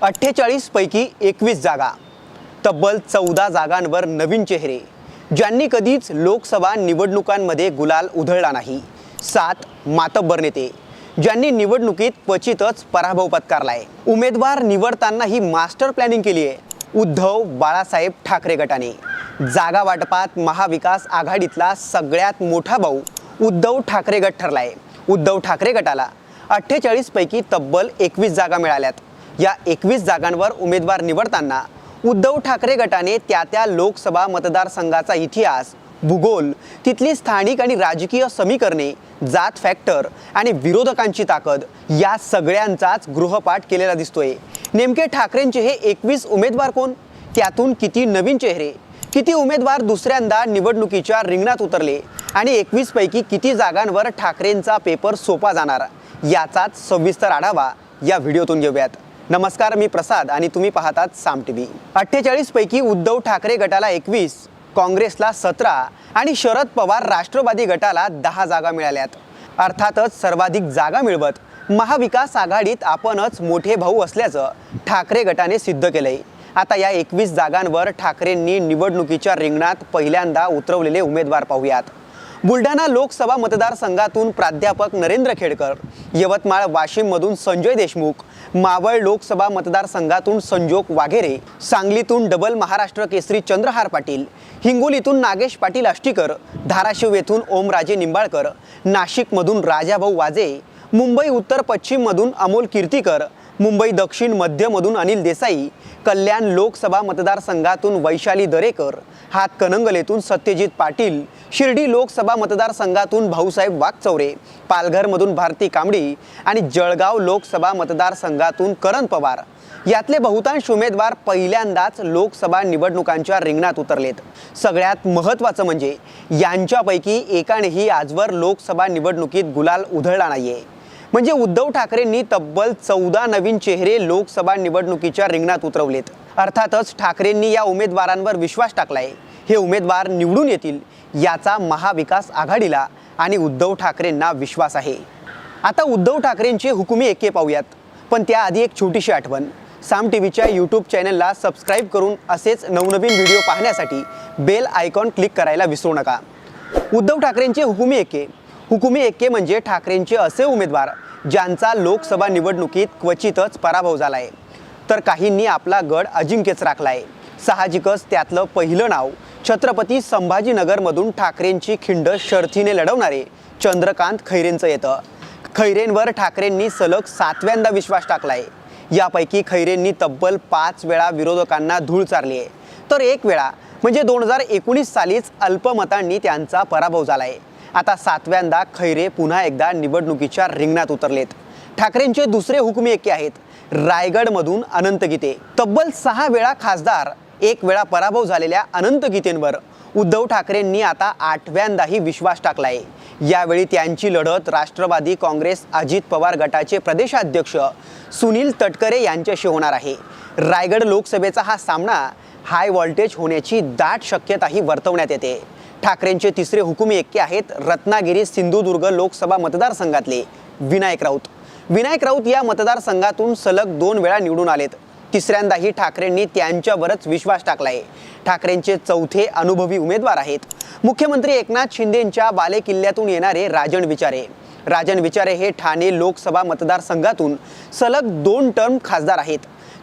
48 पैकी 21 जागा, तब्बल 14 जागांवर नवीन चेहरे, ज्यांनी कधीच लोकसभा निवडणुकांमध्ये गुलाल उधळला नाही. 7 मातब्बर नेते, ज्यांनी निवडणुकीत क्वचितच पराभव पत्करलाय. उमेदवार निवडताना ही मास्टर प्लॅनिंग केली आहे उद्धव बाळासाहेब ठाकरे गटाने. जागा वाटपात महाविकास आघाडीतला सगळ्यात मोठा भाऊ उद्धव ठाकरे गट ठरलाय. उद्धव ठाकरे गटाला 48 पैकी तब्बल 21 जागा मिळाल्यात. या 21 जागांवर उमेदवार निवडताना उद्धव ठाकरे गटाने त्या लोकसभा मतदारसंघाचा इतिहास, भूगोल, तिथली स्थानिक आणि राजकीय समीकरणे, जात फॅक्टर आणि विरोधकांची ताकद या सगळ्यांचाच गृहपाठ केलेला दिसतोय. नेमके ठाकरेंचे हे 21 उमेदवार कोण? त्यातून किती नवीन चेहरे, किती उमेदवार दुसऱ्यांदा निवडणुकीच्या रिंगणात उतरले आणि 21 पैकी किती जागांवर ठाकरेंचा पेपर सोपा जाणार, याचाच सविस्तर आढावा या व्हिडिओतून घेऊयात. नमस्कार, मी प्रसाद आणि तुम्ही पाहतात साम टीव्ही. 48 पैकी उद्धव ठाकरे गटाला 21, काँग्रेसला 17 आणि शरद पवार राष्ट्रवादी गटाला 10 जागा मिळाल्यात. अर्थातच सर्वाधिक जागा मिळवत महाविकास आघाडीत आपणच मोठे भाऊ असल्याचं ठाकरे गटाने सिद्ध केलंय. आता या 21 जागांवर ठाकरेंनी निवडणुकीच्या रिंगणात पहिल्यांदा उतरवलेले उमेदवार पाहूयात. बुलढाणा लोकसभा मतदारसंघातून प्राध्यापक नरेंद्र खेडकर, यवतमाळ वाशिममधून संजय देशमुख, मावळ लोकसभा मतदारसंघातून संजोग वाघेरे, सांगलीतून डबल महाराष्ट्र केसरी चंद्रहार पाटील, हिंगोलीतून नागेश पाटील आष्टीकर, धाराशिव येथून ओमराजे निंबाळकर, नाशिकमधून राजाभाऊ वाजे, मुंबई उत्तर पश्चिममधून अमोल कीर्तीकर, मुंबई दक्षिण मध्यमधून अनिल देसाई, कल्याण लोकसभा मतदारसंघातून वैशाली दरेकर, हातकणंगलेतून सत्यजित पाटील, शिर्डी लोकसभा मतदारसंघातून भाऊसाहेब वागचौरे, पालघरमधून भारती कांबडी आणि जळगाव लोकसभा मतदारसंघातून करण पवार. यातले बहुतांश उमेदवार पहिल्यांदाच लोकसभा निवडणुकांच्या रिंगणात उतरलेत. सगळ्यात महत्त्वाचं म्हणजे यांच्यापैकी एकानेही आजवर लोकसभा निवडणुकीत गुलाल उधळला नाहीये. म्हणजे उद्धव ठाकरेंनी तब्बल 14 नवीन चेहरे लोकसभा निवडणुकीच्या रिंगणात उतरवलेत. अर्थातच ठाकरेंनी या उमेदवारांवर विश्वास टाकलाय. हे उमेदवार निवडून येतील याचा महाविकास आघाडीला आणि उद्धव ठाकरेंना विश्वास आहे. आता उद्धव ठाकरेंचे हुकुमी एक्के पाहूयात, पण त्याआधी एक छोटीशी आठवण. साम टीव्हीच्या यूट्यूब चॅनलला सबस्क्राईब करून असेच नवनवीन व्हिडिओ पाहण्यासाठी बेल आयकॉन क्लिक करायला विसरू नका. उद्धव ठाकरेंचे हुकुमी एक्के. हुकुमी एक्के म्हणजे ठाकरेंचे असे उमेदवार ज्यांचा लोकसभा निवडणुकीत क्वचितच पराभव झालाय, तर काहींनी आपला गड अजिंक्यच राखलाय. साहजिकच त्यातलं पहिलं नाव छत्रपती संभाजीनगरमधून ठाकरेंची खिंड शर्थीने लढवणारे चंद्रकांत खैरेंचं येतं. खैरेंवर ठाकरेंनी सलग 7व्यांदा विश्वास टाकलाय. यापैकी खैरेंनी तब्बल 5 वेळा विरोधकांना धूळ चारली आहे, तर 1 वेळा म्हणजे 2019 सालीच अल्पमतांनी त्यांचा पराभव झालाय. आता 7व्यांदा खैरे पुन्हा एकदा निवडणुकीच्या रिंगणात उतरलेत. ठाकरेंचे दुसरे हुकुमी एक्के आहेत रायगडमधून अनंत गीते. तब्बल 6 वेळा खासदार, 1 वेळा पराभव झालेल्या अनंत गीतेंवर उद्धव ठाकरेंनी आता 8व्यांदाही विश्वास टाकलाय. यावेळी त्यांची लढत राष्ट्रवादी काँग्रेस अजित पवार गटाचे प्रदेशाध्यक्ष सुनील तटकरे यांच्याशी होणार आहे. रायगड लोकसभेचा हा सामना हाय व्होल्टेज होण्याची दाट शक्यताही वर्तवण्यात येते. ठाकरेंचे तिसरे हुकुमी एक्के आहेत रत्नागिरी सिंधुदुर्ग लोकसभा मतदारसंघातले विनायक राऊत. विनायक राऊत या मतदारसंघातून सलग 2 वेळा निवडून आलेत. तिसऱ्यांदाही ठाकरेंनी त्यांच्यावरच विश्वास टाकलाय. ठाकरेंचे चौथे अनुभवी उमेदवार आहेत मुख्यमंत्री एकनाथ शिंदेंच्या बालेकिल्ल्यातून येणारे राजन विचारे. राजन विचारे हे ठाणे लोकसभा मतदारसंघातून सलग 2 टर्म खासदार आहेत.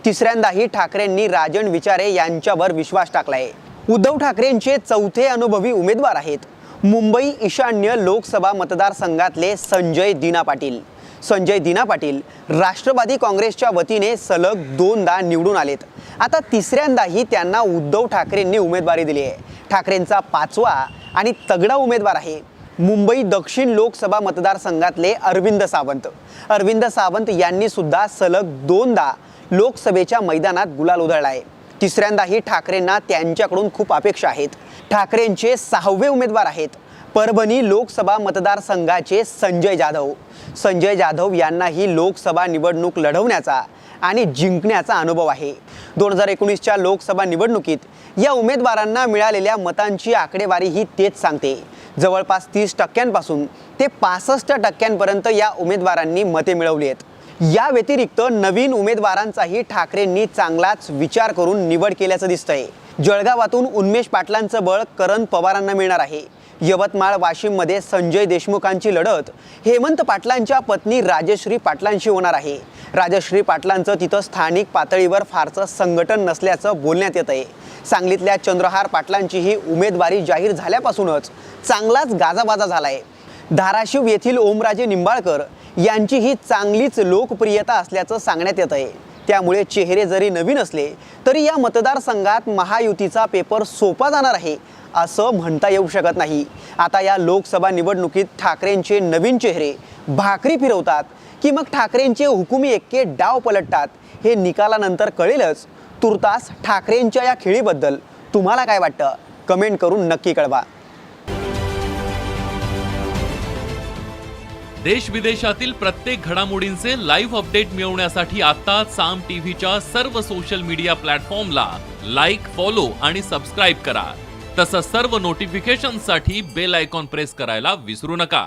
तिसऱ्यांदाही ठाकरेंनी राजन विचारे यांच्यावर विश्वास टाकलाय. उद्धव ठाकरेंचे चौथे अनुभवी उमेदवार आहेत मुंबई ईशान्य लोकसभा मतदारसंघातले संजय दिना पाटील. संजय दिना पाटील राष्ट्रवादी काँग्रेसच्या वतीने सलग 2दा निवडून आलेत. आता तिसऱ्यांदाही त्यांना उद्धव ठाकरेंनी उमेदवारी दिली आहे. ठाकरेंचा 5वा आणि तगडा उमेदवार आहे मुंबई दक्षिण लोकसभा मतदारसंघातले अरविंद सावंत. अरविंद सावंत यांनी सुद्धा सलग 2दा लोकसभेच्या मैदानात गुलाल उधळलाय. तिसऱ्यांदाही ठाकरेंना त्यांच्याकडून खूप अपेक्षा आहेत. ठाकरेंचे 6वे उमेदवार आहेत परभणी लोकसभा मतदारसंघाचे संजय जाधव. संजय जाधव यांनाही लोकसभा निवडणूक लढवण्याचा आणि जिंकण्याचा अनुभव आहे. 2019च्या लोकसभा निवडणुकीत या उमेदवारांना मिळालेल्या मतांची आकडेवारी ही तेच सांगते. जवळपास 30% पासून ते 65% या उमेदवारांनी मते मिळवली आहेत. या व्यतिरिक्त नवीन उमेदवारांचाही ठाकरेंनी चांगलाच विचार करून निवड केल्याचं दिसतंय। जळगावातून उन्मेष पाटलांचं बळ करण पवारांना मिळणार आहे। यवतमाळ वाशिममध्ये संजय देशमुखांची लढत हेमंत पाटलांच्या पत्नी राजश्री पाटलांशी होणार आहे। राजश्री पाटलांचं तिथं स्थानिक पातळीवर फारसं संघटन नसल्याचं बोलण्यात येत आहे। सांगलीतल्या चंद्रहार पाटलांची ही उमेदवारी जाहीर झाल्यापासूनच चांगलाच गाजाबाजा झालाय। धाराशिव येथील ओमराजे निंबाळकर यांची ही चांगलीच लोकप्रियता असल्याचं सांगण्यात येत आहे। त्यामुळे चेहरे जरी नवीन असले तरी या मतदारसंघात महायुतीचा पेपर सोपा जाणार आहे असं म्हणता येऊ शकत नाही। आता या लोकसभा निवडणुकीत ठाकरेंचे नवीन चेहरे भाकरी फिरवतात की मग ठाकरेंचे हुकुमी एक्के डाव पलटतात हे निकालानंतर कळेलच। तुर्तास ठाकरेंच्या या खेळीबद्दल तुम्हाला काय वाटतं कमेंट करून नक्की कळवा। देश विदेशातील प्रत्येक घडामोडींचे लाईव्ह अपडेट मिळवण्यासाठी आता साम टीव्हीच्या सर्व सोशल मीडिया प्लॅटफॉर्मला लाईक, फॉलो आणि सबस्क्राईब करा। तसंच सर्व नोटिफिकेशनसाठी बेल आयकॉन प्रेस करायला विसरू नका।